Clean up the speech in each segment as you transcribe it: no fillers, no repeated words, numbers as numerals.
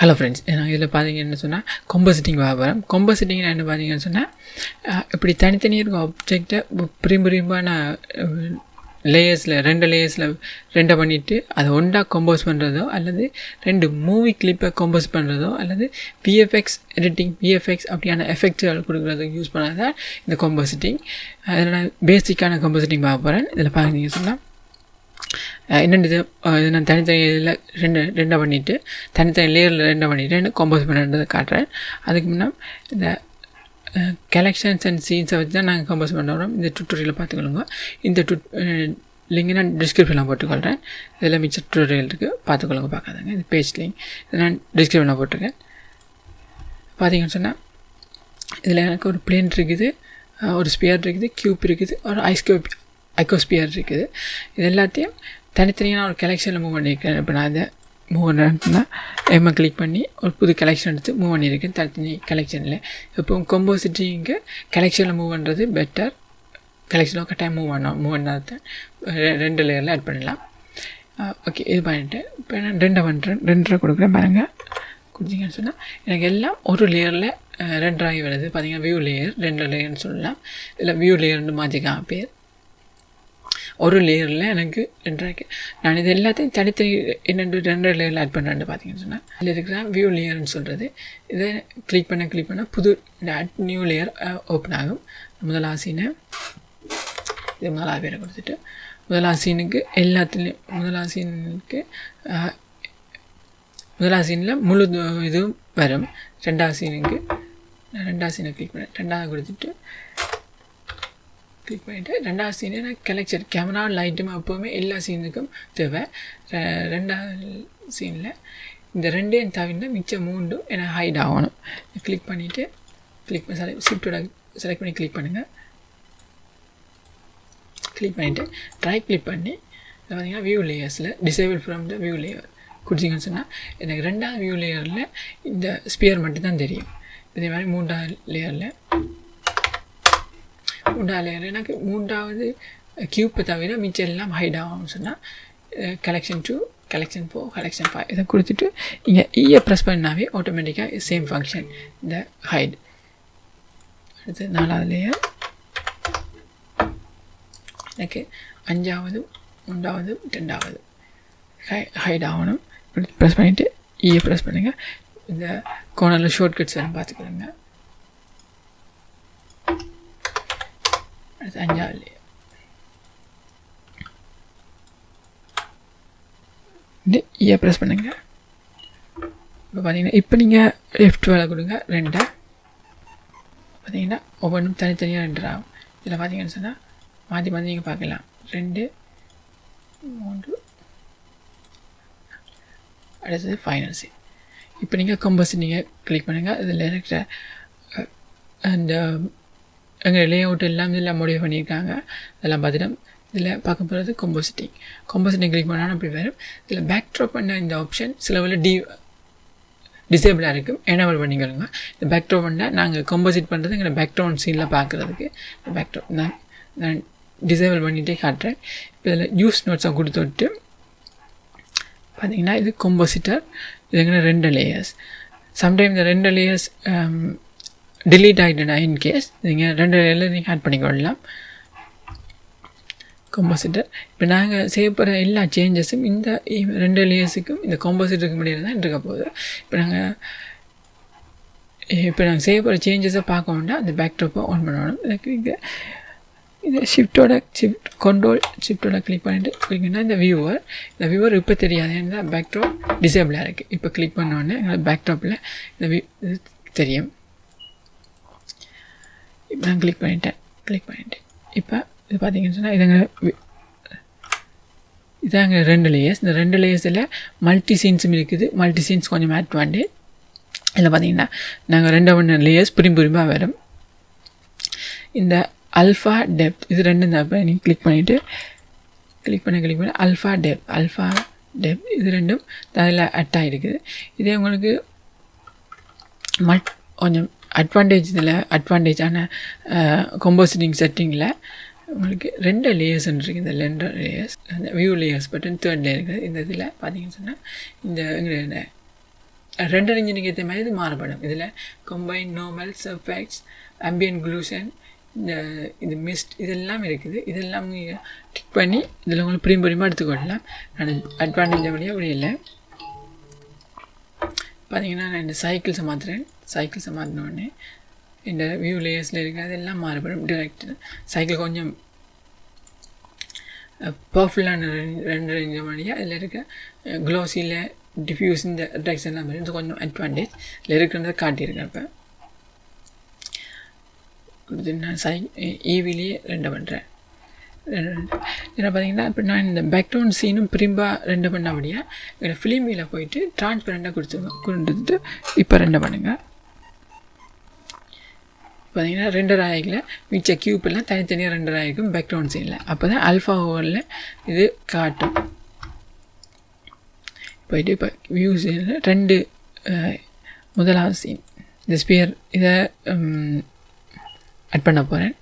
Hello friends, நான் இதில் பார்த்தீங்கன்னு சொன்னால் compositing பார்க்குறேன். compositing என்ன பார்த்தீங்கன்னு சொன்னால் இப்படி தனித்தனியாக இருக்கும் ஆப்ஜெக்டை பிரிம்பான லேயர்ஸில் ரெண்டு ரெண்டை பண்ணிவிட்டு அதை ஒன்றா கம்போஸ் பண்ணுறதோ அல்லது ரெண்டு மூவி கிளிப்பை கம்போஸ் பண்ணுறதோ அல்லது விஎஃப்எக்ஸ் எடிட்டிங் விஎஃப்எக்ஸ் அப்படியான எஃபெக்ட்கள் கொடுக்குறதுக்கு யூஸ் பண்ணால் தான் இந்த compositing. அதில் நான் பேசிக்கான compositing பார்க்க போகிறேன். இதில் பார்த்தீங்கன்னு சொன்னால் என்னென்னு இது நான் தனித்தனி இதில் ரெண்டாக பண்ணிவிட்டு தனித்தனி லேயரில் ரெண்டாக பண்ணிவிட்டு கம்போஸ் பண்ணுறதை காட்டுறேன். அதுக்கு முன்னே இந்த கலெக்ஷன்ஸ் அண்ட் சீன்ஸை வச்சு தான் நாங்கள் கம்போஸ் பண்ணுறோம். இந்த டுட்டோரியலை பார்த்துக்கொள்ளுங்க. இந்த லிங்க் நான் டிஸ்கிரிப்ஷனில் போட்டுக்கொள்கிறேன். இதில் மிச்ச டுட்டோரியல் இருக்குது, பார்த்துக்கொள்ளுங்க. பார்க்காதாங்க, இது பேஜ் லிங்க் இதை நான் டிஸ்கிரிப்ஷனில் போட்டிருக்கேன். பார்த்தீங்கன்னு சொன்னால் இதில் எனக்கு ஒரு பிளேன் இருக்குது, ஒரு ஸ்பியர் இருக்குது, க்யூப் இருக்குது, ஒரு ஐக்கோஸ்பியர் இருக்குது. இது எல்லாத்தையும் தனித்தனியாக ஒரு கலெக்ஷனில் மூவ் பண்ணியிருக்கேன். இப்போ நான் இதை மூவ் பண்ணுறேன்னா எம்மை கிளிக் பண்ணி ஒரு புது கலெக்ஷன் எடுத்து மூவ் பண்ணியிருக்கேன் தனித்தனி கலெக்ஷனில். இப்போ compositing கலெக்ஷனில் மூவ் பண்ணுறது பெட்டர். கலெக்ஷனில் கட்டாயம் மூவ் பண்ணாத ரெண்டு லேயரில் ஆட் பண்ணலாம். ஓகே, இது பண்ணிவிட்டு இப்போ நான் ரெண்டரை கொடுக்குறேன். பாருங்கள், கொடுத்தீங்கன்னு சொன்னால் எனக்கு எல்லாம் ஒரு லேயரில் ரெண்டராகி வருது. பார்த்தீங்கன்னா வியூ லேயர், ரெண்டு லேயர்னு சொல்லலாம். இதில் வியூ லேயர்னு மாற்றிக்கலாம் பேர். ஒரு லேயரில் எனக்கு ரெண்டாயிருக்கு. நான் இது எல்லாத்தையும் தனித்தனி ரெண்டு லேயரில் ஆட் பண்ணுறேன்னு பார்த்தீங்கன்னு சொன்னால் இதில் இருக்கிற வியூ லேயர்னு சொல்கிறது. இதை கிளிக் பண்ண புது இந்த ஆட் நியூ லேயர் ஓப்பன் ஆகும். முதலாவது சீனை இது முதலாவது பேரை கொடுத்துட்டு முதலாவது சீனுக்கு எல்லாத்துலேயும் முதலாவது சீனில் முழு இதுவும் வரும். ரெண்டாவது சீனை கிளிக் பண்ணேன். ரெண்டாவது கொடுத்துட்டு கிளிக் பண்ணிவிட்டு ரெண்டாவது சீனு எனக்கு கலெக்ஷன் கேமரா லைட்டும் எப்போவுமே எல்லா சீனுக்கும் தேவை. ரெண்டாவது சீனில் இந்த ரெண்டையும் தவிர மிச்சம் மூண்டும் எனக்கு ஹைட் ஆகணும். கிளிக் பண்ணிவிட்டு ஷிஃப்ட்டோட செலக்ட் பண்ணி கிளிக் பண்ணுங்கள். கிளிக் பண்ணிவிட்டு கிளிக் பண்ணி இதை பார்த்தீங்கன்னா வியூ லேயர்ஸில் disable from the view layer குடிச்சிங்கன்னு சொன்னால் எனக்கு ரெண்டாவது வியூ லேயரில் இந்த ஸ்பியர் மட்டும்தான் தெரியும். இதே மாதிரி மூன்றாவது லேயரில் எனக்கு மூன்றாவது க்யூப்பை தவிர மிச்சம் எல்லாம் ஹைட் ஆகும்னு சொன்னால் கலெக்ஷன் 2, கலெக்ஷன் 4, கலெக்ஷன் 5 இதை கொடுத்துட்டு இங்கே ஈயை ப்ரெஸ் பண்ணாவே ஆட்டோமேட்டிக்காக சேம் ஃபங்க்ஷன் இந்த ஹைட். அடுத்து நாலாவது லேயர் எனக்கு அஞ்சாவது, மூன்றாவது, ரெண்டாவது ஹைட் ஆகணும். ப்ரெஸ் பண்ணிவிட்டு ஈயை ப்ரெஸ் பண்ணுங்கள். இந்த கோனரில் ஷார்ட்கட்ஸ் எல்லாம் பார்த்துக்கிறேங்க. அடுத்து அஞ்சாவது லேயர் ஈயை ப்ரெஸ் பண்ணுங்கள். இப்போ பார்த்தீங்கன்னா இப்போ நீங்கள் F12 கொடுங்க. ரெண்டை பார்த்தீங்கன்னா ஒவ்வொன்றும் தனித்தனியாக ரெண்டு ஆகும். இதில் பார்த்தீங்கன்னு சொன்னால் மாற்றி நீங்கள் பார்க்கலாம். 2, 3 அடுத்தது ஃபைனல் சீன். இப்போ நீங்கள் compositing கிளிக் பண்ணுங்கள். இதில் இருக்கிற அந்த எங்கள் லே அவுட் எல்லாம் இதில் முடிவு பண்ணியிருக்காங்க. அதெல்லாம் பார்த்துட்டு இதில் பார்க்க போகிறது compositing கிளிக் பண்ணாலும் அப்படி வரும். இதில் பேக்ட்ராப் பண்ண இந்த ஆப்ஷன் சில வேலை டிசேபிளாக இருக்கும். எனேபிள் பண்ணிக்கோங்க. இந்த பேக்ட்ராப் பண்ணால் நாங்கள் கம்போசிட் பண்ணுறது எங்களை பேக்ரவுண்ட் சீனில் பார்க்குறதுக்கு பேக்ட்ராப் நான் டிசேபிள் பண்ணிகிட்டே காட்டுறேன். இப்போ இதில் யூஸ் நோட்ஸை கொடுத்துட்டு பார்த்தீங்கன்னா இது compositor. இதுங்கன்னா 2 லேயர்ஸ். சம்டைம் இந்த 2 லேயர்ஸ் delete ஆகிட்டுனா இன்கேஸ் நீங்கள் 2 லேயரில் நீங்கள் ஆட் பண்ணிக்கொள்ளலாம். compositor இப்போ நாங்கள் செய்ய போகிற எல்லா சேஞ்சஸும் இந்த 2 லேயர்ஸுக்கும் இந்த compositorக்கு முடியாது தான் இருக்க போகுது. இப்போ நாங்கள் செய்ய போகிற சேஞ்சஸை பார்க்க வேண்டாம். அந்த பேக்ட்ராப்பை ஆன் பண்ணணும். எனக்கு இங்கே இந்த ஷிஃப்ட்டோட கிளிக் பண்ணிட்டு கிளிக்னா இந்த வியூவர் இப்போ தெரியாது. ஏன்னா பேக்ட்ராப் டிசேபிளாக இருக்குது. இப்போ கிளிக் பண்ணோடனே எங்களுக்கு பேக்ட்ராப்பில் இந்த இது தெரியும். இப்போ நான் கிளிக் பண்ணிட்டேன். இப்போ இது பார்த்தீங்கன்னு சொன்னால் இதாங்க 2 லேயர்ஸ். இந்த 2 லேயர்ஸில் மல்டி சீன்ஸும் இருக்குது. மல்டி சீன்ஸ் கொஞ்சம் அட்வான்டேஜ். இதில் பார்த்தீங்கன்னா நாங்கள் 2 லேயர்ஸ் பிரிம்பாக வரும். இந்த அல்ஃபா டெப்த் இது 2 தான். இப்போ நீங்கள் கிளிக் பண்ணி அல்ஃபா டெப்த் இது 2ம் அதில் அட் ஆகிருக்குது. இதே உங்களுக்கு கொஞ்சம் அட்வான்டேஜான compositing செட்டிங்கில் உங்களுக்கு 2 லேயர்ஸ் இருக்குது. இந்த 2 லேயர்ஸ் அந்த view layers button 3rd layer இருக்குது. இந்த இதில் பார்த்தீங்கன்னு சொன்னால் இந்த ரெண்டர் இன்ஜினுக்கு ஏற்ற மாதிரி இது மாறுபடும். இதில் combine, normal, surfaces, ambient gluten, இந்த மிஸ்ட் இதெல்லாம் இருக்குது. இதெல்லாம் நீங்கள் டிக் பண்ணி இதில் உங்களுக்கு பிரிமாக எடுத்துக்கொள்ளலாம். நான் அட்வான்டேஜ் வழியாக அப்படி இல்லை. பார்த்தீங்கன்னா நான் இந்த சைக்கிள்ஸை மாற்றுறேன். சைக்கிள்ஸை மாற்றினோடனே இந்த வியூ லேயர்ஸில் இருக்கிறது எல்லாம் மாறுபடும். டிரெக்ட் சைக்கிள் கொஞ்சம் பர்ஃபுல்லான ரெண்டு வழியாக அதில் இருக்க க்ளோஸியில் டிஃப்யூஸ் இந்த ட்ரெக்ஸ் எல்லாம் மாதிரி இது கொஞ்சம் அட்வான்டேஜ் இதில் இருக்கிறத காட்டியிருக்கேன். இப்போ கொடுத்து நான் ஈவிலேயே ரெண்டு பண்ணுறேன். இதில் பார்த்தீங்கன்னா இப்போ நான் இந்த பேக்ரவுண்ட் சீனும் பிரிம்பாக ரெண்டு பண்ணபடியாக என்னோட ஃபிலிமில் போயிட்டு டிரான்ஸ்பரண்ட்டாக கொடுத்துட்டு இப்போ ரெண்டு பண்ணுங்கள். பார்த்தீங்கன்னா ரெண்டரை ஆகிக்கல மிச்ச கியூப்பெல்லாம் தனித்தனியாக ரெண்டரை ஆகிக்கும் பேக்ரவுண்ட் சீனில். அப்போ தான் ஆல்ஃபா ஓவரில் இது காட்டும். போயிட்டு இப்போ வியூ சீனில் ரெண்டு முதலாவது சீன் இந்த ஸ்பியர் இதை ஆட் பண்ண போகிறேன்.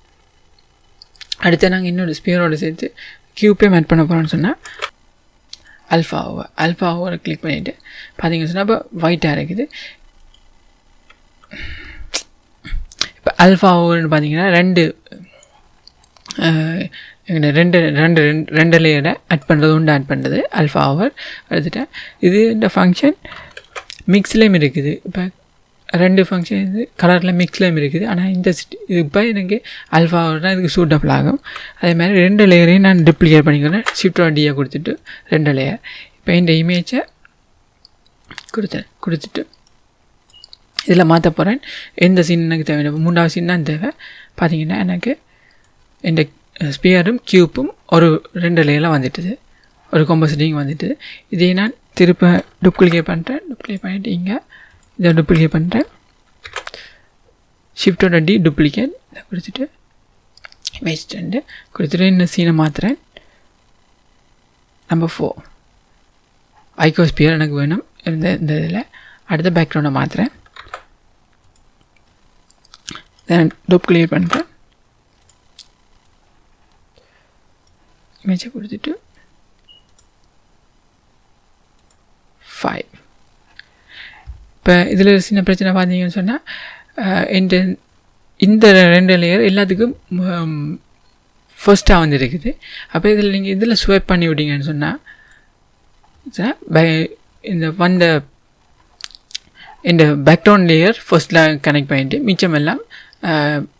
அடுத்து நாங்கள் இன்னொரு ஸ்பியரோடு சேர்த்து கியூப்பையும் ஆட் பண்ண போகிறோன்னு சொன்னால் அல்ஃபா ஓவரை கிளிக் பண்ணிவிட்டு பார்த்தீங்கன்னு சொன்னால் இப்போ ஒயிட்டாக இருக்குது. இப்போ அல்ஃபா ஓவர்னு பார்த்தீங்கன்னா ரெண்டு லேயரை ஆட் பண்ணுறது உண்டு ஆட் பண்ணுறது அல்ஃபா ஓவர் எடுத்துட்டேன். இது இந்த ஃபங்க்ஷன் மிக்ஸ்லேயும் இருக்குது. இப்போ ரெண்டு ஃபங்க்ஷன் இது கலரில் மிக்ஸ்லேயும் இருக்குது. ஆனால் இந்த இது இப்போ எனக்கு அல்ஃபா ஓவர்னால் இதுக்கு சூட்டபிள் ஆகும். அதே மாதிரி ரெண்டு லேயரையும் நான் டிப்ளிகேட் பண்ணிக்கிறேன். ஷிஃப்ட்-டியை கொடுத்துட்டு ரெண்டு லேயர் இப்போ இந்த இமேஜை கொடுத்துட்டு இதில் மாற்ற போகிறேன். எந்த சீன் எனக்கு தேவை, மூணாவது சீன் தான் தேவை. பார்த்திங்கன்னா எனக்கு இந்த ஸ்பியரும் க்யூப்பும் ஒரு ரெண்டு லேயரில் வந்துட்டுது, ஒரு காம்போசிட்டிங் வந்துட்டுது. இதே நான் திருப்ப டூப்ளிகேட் பண்ணிவிட்டு இங்கே இதை டூப்ளிகேட் பண்ணுறேன். ஷிஃப்ட்-டி டூப்ளிகேட் இதை கொடுத்துட்டு இமேஜ் 2 கொடுத்துட்டு இந்த சீனை மாற்றுறேன். நம்பர் 4 ஐகோஸ்பியர் எனக்கு வேணும் இந்த இதில். அடுத்த பேக்ரவுண்டை மாற்றுறேன். தென் டூப்ளிகேட் பண்ணுறேன். இமேஜை கொடுத்துட்டு 5. இப்போ இதில் சின்ன பிரச்சனை பார்த்தீங்கன்னு சொன்னால் இந்த ரெண்டு லேயர் எல்லாத்துக்கும் ஃபர்ஸ்ட்டாக வந்து இருக்குது. அப்போ இதில் நீங்கள் இதில் ஸ்வைப் பண்ணி விட்டீங்கன்னு சொன்னால் இந்த பேக்ரவுண்ட் லேயர் ஃபர்ஸ்ட்டில் கனெக்ட் பண்ணிவிட்டு மிச்சமெல்லாம்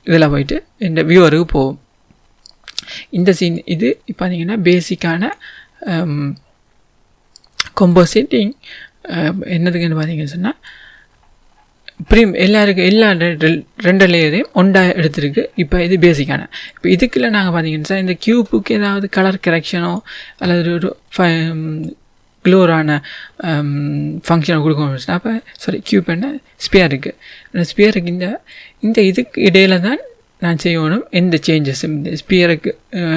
இதில் போயிட்டு இந்த வியூவருக்கு போகும். இந்த சீன் இது பார்த்தீங்கன்னா பேசிக்கான compositing என்னதுக்குன்னு பார்த்தீங்கன்னு சொன்னால் எல்லா ரெண்டு லேயரையும் ஒன்றா எடுத்துருக்கு. இப்போ இது பேசிக்கான. இப்போ இதுக்குள்ள நாங்கள் பார்த்தீங்கன்னா சார் இந்த க்யூப்புக்கு ஏதாவது கலர் கரெக்ஷனோ அல்லது ஒரு க்ளோரான ஃபங்க்ஷனை கொடுக்கணும். அப்போ க்யூப் என்ன ஸ்பியருக்கு அந்த ஸ்பியருக்கு இந்த இதுக்கு இடையில தான் நான் செய்யணும் எந்த சேஞ்சஸும். இந்த ஸ்பியருக்கு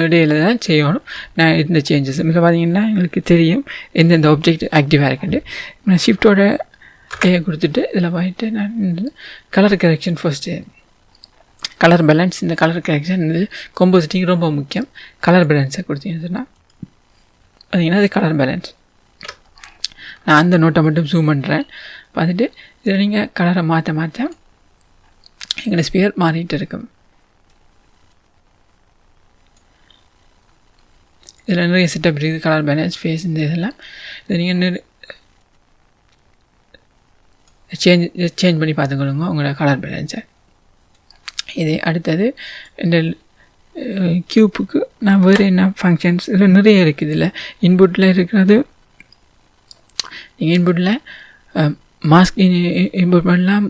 இடையில தான் செய்யணும் நான் எந்த சேஞ்சஸும். இப்போ பார்த்தீங்கன்னா எங்களுக்கு தெரியும் எந்தெந்த ஆப்ஜெக்ட் ஆக்டிவாக இருக்குண்டு. நான் ஷிஃப்டோட கொடுத்துட்டு இதில் போயிட்டு நான் colour correction first colour balance. இந்த கலர் கரெக்ஷன் இது காம்போசிட்டிங் ரொம்ப முக்கியம். கலர் பேலன்ஸை கொடுத்தீங்கன்னு சொன்னால் பார்த்தீங்கன்னா அது கலர் பேலன்ஸ். நான் அந்த நோட்டை மட்டும் ஜூம் பண்ணுறேன். பார்த்துட்டு இதில் நீங்கள் கலரை மாற்ற எங்களோட ஸ்பியர் மாறிட்டு இருக்கும். இதில் நிறைய செட்டப் இருக்குது. கலர் பேலன்ஸ், ஃபேஸ், இந்த இதெல்லாம் இதை நீங்கள் சேஞ்ச் பண்ணி பார்த்துக்கொள்ளுங்க உங்களோட கலர் பேலன்ஸை. இதே அடுத்தது இந்த க்யூப்புக்கு நான் வேறு என்ன ஃபங்க்ஷன்ஸ் இதில் நிறைய இருக்குது. இதில் இன்புட்டில் இருக்கிறது நீங்கள் இன்புட்டில் மாஸ்க் இன்புட் பண்ணலாம்.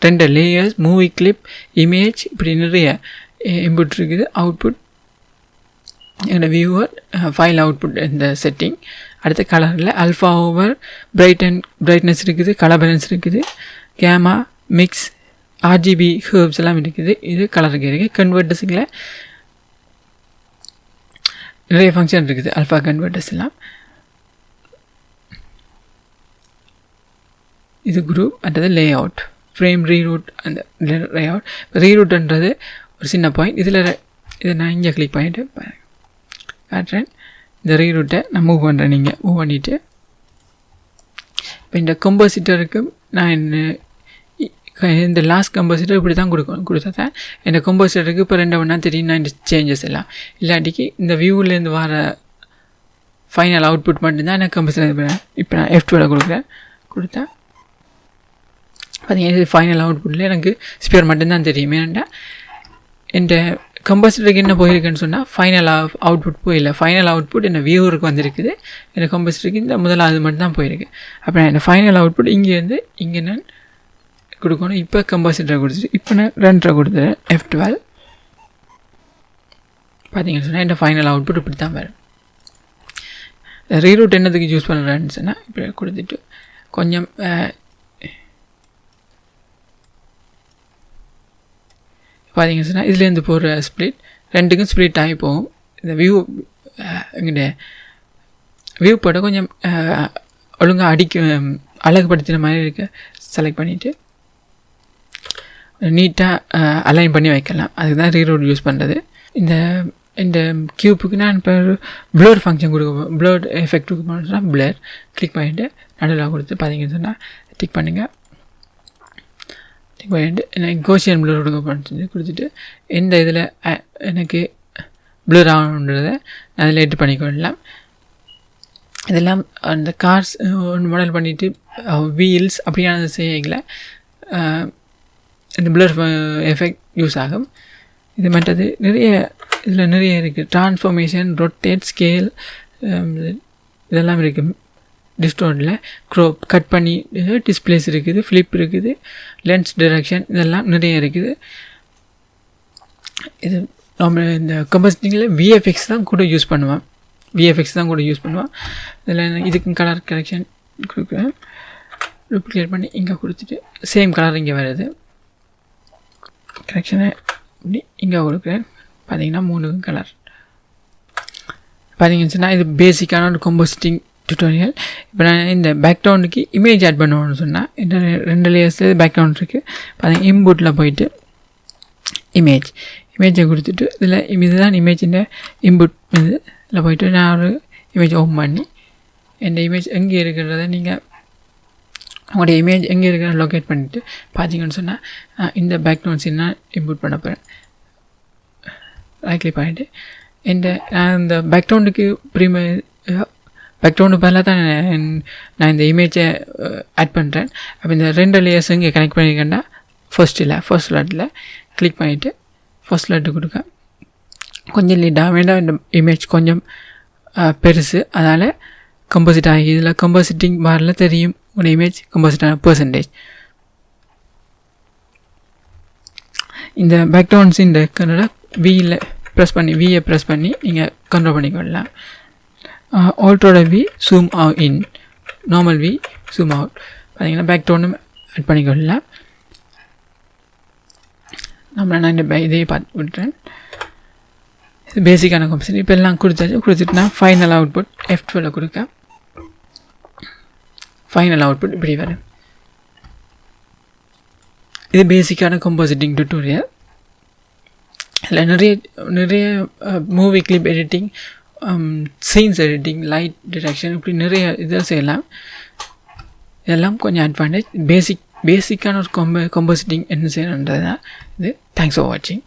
ரெண்டு லேயர்ஸ், மூவி கிளிப், இமேஜ், இப்படி நிறைய இன்புட் இருக்குது. அவுட்புட் என்னோட வியூவர், ஃபைல் அவுட்புட் இந்த செட்டிங். அடுத்த கலரில் அல்ஃபா ஓவர், பிரைட்னஸ் இருக்குது, கலர் பேலன்ஸ் இருக்குது, கேமா, மிக்ஸ், RGB ஹர்ப்ஸ் எல்லாம் இருக்குது. இது கலருக்கு இருக்குது. கன்வெர்ட்டர்ஸுக்குள்ள நிறைய ஃபங்க்ஷன் இருக்குது. அல்ஃபா கன்வெர்ட்டர்ஸ் எல்லாம் இது குரூப். அடுத்தது லே அவுட், ஃப்ரேம் ரீரூட். அந்த லேஅவுட் ரீரூட்ன்றது ஒரு சின்ன பாயிண்ட். இதை நான் இங்கே கிளிக் பண்ணிவிட்டு காட்டுறேன். இந்த ரீரூட்டை நான் மூவ் பண்ணுறேன். நீங்கள் மூவ் பண்ணிவிட்டு இப்போ இந்த கம்போசிட்டருக்கு நான் இந்த லாஸ்ட் கம்போசிட்டர் இப்படி தான் கொடுத்தா தான் இந்த கம்போசிட்டருக்கு இப்போ 2 ஒன்றா தெரியும் நான் இந்த சேஞ்சஸ் எல்லாம் இல்லாட்டிக்கு இந்த வியூவிலேருந்து வர ஃபைனல் அவுட்புட் மட்டும்தான் எனக்கு கம்போசிட்டர் இப்போ நான் F12 கொடுத்தா பார்த்தீங்கன்னா ஃபைனல் அவுட்புட்டில் எனக்கு ஸ்பியர் மட்டும்தான் தெரியும். ஏன்னா இந்த கம்போசிட்டருக்கு என்ன போயிருக்குன்னு சொன்னால் ஃபைனல் அவுட்புட் போயில்லை. ஃபைனல் அவுட்புட் என்ன வியூவருக்கு வந்திருக்குது. இந்த கம்போசிட்டருக்கு இந்த முதலாவது மட்டும்தான் போயிருக்கு. அப்புறம் இந்த ஃபைனல் அவுட்புட் இங்கேருந்து இங்கே நான் கொடுக்கணும். இப்போ கம்போசிட்டரை கொடுத்துட்டு இப்போ நான் 2 கொடுத்துறேன் F12. பார்த்தீங்கன்னு சொன்னால் இந்த ஃபைனல் அவுட்புட் இப்படி தான் வரும். ரீரூட் என்னதுக்கு யூஸ் பண்ணுறேன்னு சொன்னால் இப்படி கொடுத்துட்டு கொஞ்சம் பார்த்தீங்கன்னு சொன்னால் இதுலேருந்து போகிற ஸ்ப்ளிட் 2க்கும் ஸ்ப்ளிட் ஆகி போகும். இந்த எங்கிட்ட வியூ போட கொஞ்சம் ஒழுங்காக அழகுபடுத்தின மாதிரி இருக்க செலக்ட் பண்ணிவிட்டு நீட்டாக அலைன் பண்ணி வைக்கலாம். அதுக்கு தான் ரீரூட் யூஸ் பண்ணுறது. இந்த கியூப்புக்கு நான் இப்போ ப்ளர் ஃபங்க்ஷன் கொடுக்க ப்ளர் எஃபெக்ட் கொடுக்க சொன்னால் ப்ளர் கிளிக் பண்ணிவிட்டு நடுவில் கொடுத்து பார்த்தீங்கன்னு சொன்னால் டிக் பண்ணுங்கள். டிக் பண்ணிவிட்டு எனக்கு கோஷியன் ப்ளர் கொடுத்துட்டு எந்த இதில் எனக்கு ப்ளர் ஆகணுன்றதை அதில் எட்டு பண்ணிக்கொள்ளலாம். இதெல்லாம் அந்த கார்ஸ் மாடல் பண்ணிவிட்டு வீல்ஸ் அப்படியானது செய்யல இந்த ப்ளர் எஃபெக்ட் யூஸ் ஆகும். இது மற்றது இதில் நிறைய இருக்குது. ட்ரான்ஸ்ஃபார்மேஷன், ரொட்டேட், ஸ்கேல் இதெல்லாம் இருக்குது. டிஸ்டோர்டில் க்ரோப் கட் பண்ணி டிஸ்பிளேஸ் இருக்குது, ஃப்ளிப் இருக்குது, லென்ஸ் டிரெக்ஷன் இதெல்லாம் நிறைய இருக்குது. இது நம்ம இந்த கம்போசிட்டிங்கில் விஎஃப்எக்ஸ் தான் கூட யூஸ் பண்ணுவான். இதில் இதுக்கு கலர் கரெக்ஷன் கொடுக்குறேன். டூப்ளிகேட் பண்ணி இங்கே கொடுத்துட்டு சேம் கலர் இங்கே வருது. கரெக்ஷனை இப்படி இங்கே கொடுக்குறேன். பார்த்தீங்கன்னா 3 கலர். பார்த்தீங்கன்னு சொன்னால் இது பேசிக்கான ஒரு கம்போசிட்டிங் டியூட்டோரியல். இப்போ நான் இந்த பேக்ரவுண்டுக்கு இமேஜ் ஆட் பண்ணுவோன்னு சொன்னால் இந்த 2 லேயர்ஸில் பேக்ரவுண்ட் இருக்குது. பார்த்தீங்கன்னா இன்புட்டில் போயிட்டு இமேஜை கொடுத்துட்டு இதுதான் இமேஜின் இன்புட் இதில் போயிட்டு நான் ஒரு இமேஜ் ஓப்பன் பண்ணி இந்த இமேஜ் எங்கே இருக்கிறத நீங்கள் உங்களுடைய இமேஜ் எங்கே இருக்கிற லொக்கேட் பண்ணிவிட்டு பார்த்தீங்கன்னு சொன்னால் இந்த பேக்ரவுண்ட் சீன் நான் இன்புட் பண்ண போகிறேன். ரைட் கிளிக் பண்ணிவிட்டு நான் இந்த பேக்ரவுண்டுக்கு பேக்ரவுண்டு பதிலாக தான் நான் இந்த இமேஜை ஆட் பண்ணுறேன். அப்போ இந்த 2 லேயர்ஸ் இங்கே கனெக்ட் பண்ணியிருக்கேன்னா ஃபர்ஸ்ட் லேட்டில் கிளிக் பண்ணிவிட்டு ஃபர்ஸ்ட் லேட்டு கொடுக்க கொஞ்சம் லீட்டாக வேண்டாம். இந்த இமேஜ் கொஞ்சம் பெருசு, அதனால் கம்போசிட் ஆகி இதில் கம்போசிட்டிங் பாரில் தெரியும் ஒரு இமேஜ் கம்போசிட் ஆன %. இந்த பேக்ரவுண்ட்ஸ் இந்த கன்னட வியை ப்ரெஸ் பண்ணி நீங்கள் கண்ட்ரோல் பண்ணிக்கொள்ளலாம். ஆல்ட்ரோட V zoom in, normal V zoom out. பார்த்தீங்கன்னா பேக்ரவுண்டும் ஆட் பண்ணிக்கொள்ளலாம். நான் இந்த இதையே பார்த்து விட்டுறேன். இது பேசிக்கான கம்போசிட். இப்போ எல்லாம் கொடுத்துட்டு நான் ஃபைனல் அவுட்புட் F12 கொடுக்க ஃபைனல் அவுட்புட் இப்படி வரும். இது பேசிக்கான கம்போசிட்டிங் டியூட்டோரியல். இதில் நிறைய movie clip editing, scenes editing, light direction இப்படி நிறைய இதில் செய்யலாம். இதெல்லாம் கொஞ்சம் அட்வான்டேஜ். பேசிக்கான ஒரு கம்போசிட்டிங் என்ன செய்யணுன்றது தான் இது. தேங்க்ஸ் ஃபார் வாட்சிங்.